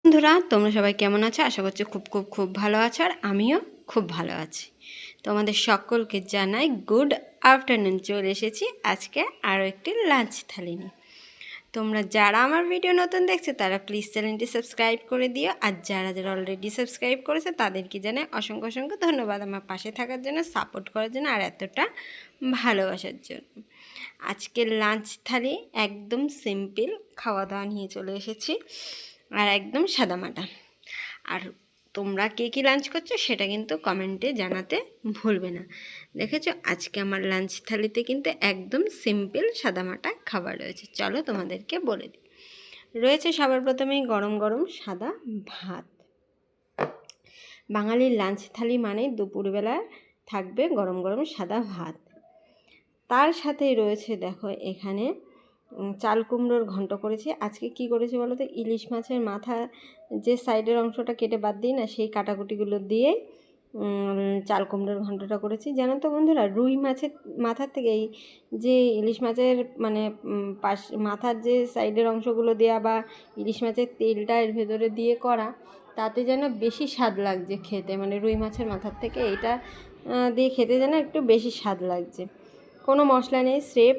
বন্ধুরা তোমরা সবাই কেমন আছো? আশা করছি খুব ভালো আছো, আর আমিও খুব ভালো আছি। তোমাদের সকলকে জানাই গুড আফটারনুন। চলে এসেছি আজকে আরও একটি লাঞ্চ থালি নিয়ে। তোমরা যারা আমার ভিডিও নতুন দেখছো তারা প্লিজ চ্যানেলটি সাবস্ক্রাইব করে দিও, আর যারা অলরেডি সাবস্ক্রাইব করেছে তাদেরকে জানাই অসংখ্য ধন্যবাদ আমার পাশে থাকার জন্য, সাপোর্ট করার জন্য, আর এতটা ভালোবাসার জন্য। আজকের লাঞ্চ থালি একদম সিম্পল খাওয়া দাওয়া নিয়ে চলে এসেছি, আর একদম সাদামাটা। আর তোমরা কে কী লাঞ্চ করছো সেটা কিন্তু কমেন্টে জানাতে ভুলবে না। দেখেছো আজকে আমার লাঞ্চ থালিতে কিন্তু একদম সিম্পল সাদামাটা খাবার রয়েছে। চলো তোমাদেরকে বলে দিই। রয়েছে সবার প্রথমেই গরম গরম সাদা ভাত। বাঙালির লাঞ্চ থালি মানে দুপুরবেলা থাকবে গরম গরম সাদা ভাত। তার সাথেই রয়েছে দেখো এখানে চাল কুমড়োর ঘন্ট করেছি। আজকে কি করেছি বলো তো, ইলিশ মাছের মাথা যে সাইডের অংশটা কেটে বাদ দিই না, সেই কাটাকুটিগুলো দিয়ে চাল কুমড়োর ঘন্টটা করেছি। জানো তো বন্ধুরা, রুই মাছের মাথার থেকে এই যে ইলিশ মাছের মানে মাথার যে সাইডের অংশগুলো দেওয়া বা ইলিশ মাছের তেলটা এর ভেতরে দিয়ে করা, তাতে যেন বেশি স্বাদ লাগছে খেতে। মানে রুই মাছের মাথার থেকে এইটা দিয়ে খেতে যেন একটু বেশি স্বাদ লাগছে। কোনো মশলা নেই, স্রেফ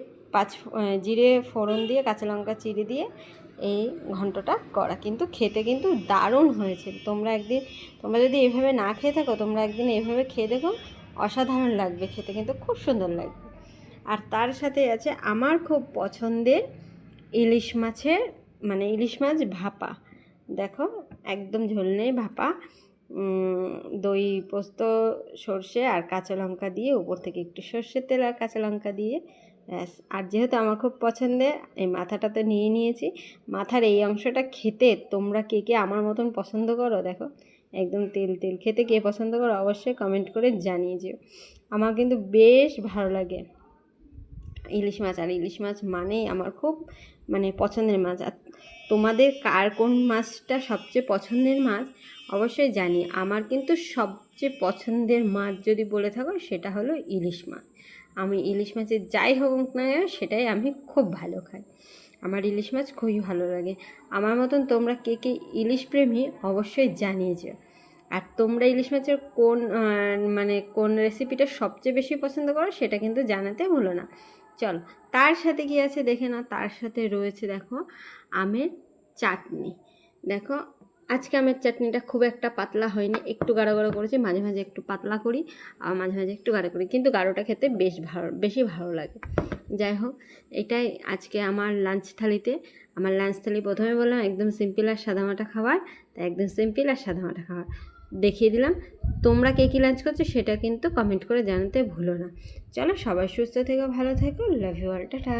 জিরে ফোড়ন দিয়ে কাঁচা লঙ্কা চিড়ে দিয়ে এই ঘন্টটা করা, কিন্তু খেতে কিন্তু দারুণ হয়েছে। তোমরা যদি এভাবে না খেয়ে থাকো, তোমরা একদিন এভাবে খেয়ে দেখো, অসাধারণ লাগবে খেতে, কিন্তু খুব সুন্দর লাগবে। আর তার সাথে আছে আমার খুব পছন্দের ইলিশ মাছ ভাপা। দেখো একদম ঝোল নেই, ভাপা, দই পোস্ত সর্ষে আর কাঁচা লঙ্কা দিয়ে, উপর থেকে একটু সর্ষের তেল আর কাঁচা লঙ্কা দিয়ে, ব্যাস। আর যেহেতু আমার খুব পছন্দের, এই মাথাটা তো নিয়েছি। মাথার এই অংশটা খেতে তোমরা কে কে আমার মতন পছন্দ করো? দেখো একদম তেল খেতে কে পছন্দ করো অবশ্যই কমেন্ট করে জানিয়ে যেও। আমার কিন্তু বেশ ভালো লাগে ইলিশ মাছ, আর ইলিশ মাছ মানেই আমার খুব পছন্দের মাছ। আর তোমাদের কার কোন মাছটা সবচেয়ে পছন্দের মাছ অবশ্যই জানি। আমার কিন্তু সবচেয়ে পছন্দের মাছ যদি বলে থাকো সেটা হলো ইলিশ মাছ। আমি ইলিশ মাছের যাই হোক না সেটাই আমি খুব ভালো খাই। আমার ইলিশ মাছ খুবই ভালো লাগে। আমার মতন তোমরা কে কে ইলিশ প্রেমী অবশ্যই জানিয়েছো। আর তোমরা ইলিশ মাছের কোন রেসিপিটা সবচেয়ে বেশি পছন্দ করো সেটা কিন্তু জানাতে ভুলো না। চলো তার সাথে কি আছে দেখে না। তার সাথে রয়েছে দেখো আমের চাটনি। দেখো আজকে আমের চাটনিটা খুব একটা পাতলা হয়নি, একটু গাঢ় করেছি। মাঝে মাঝে একটু পাতলা করি আর মাঝে মাঝে একটু গাঢ় করি, কিন্তু গাঢ়টা খেতে বেশি ভালো লাগে। যাই হোক, এটাই আজকে আমার লাঞ্চ থালিতে। আমার লাঞ্চ থালি প্রথমে বললাম একদম সিম্পল আর সাদামাটা খাবার, তাই একদম সিম্পল আর সাদামাটা খাবার দেখিয়ে দিলাম। তোমরা কে কী লাঞ্চ করছো সেটা কিন্তু কমেন্ট করে জানাতে ভুলো না। চলো সবাই সুস্থ থেকো, ভালো থেকো, লাভ ইউ অল, টাটা।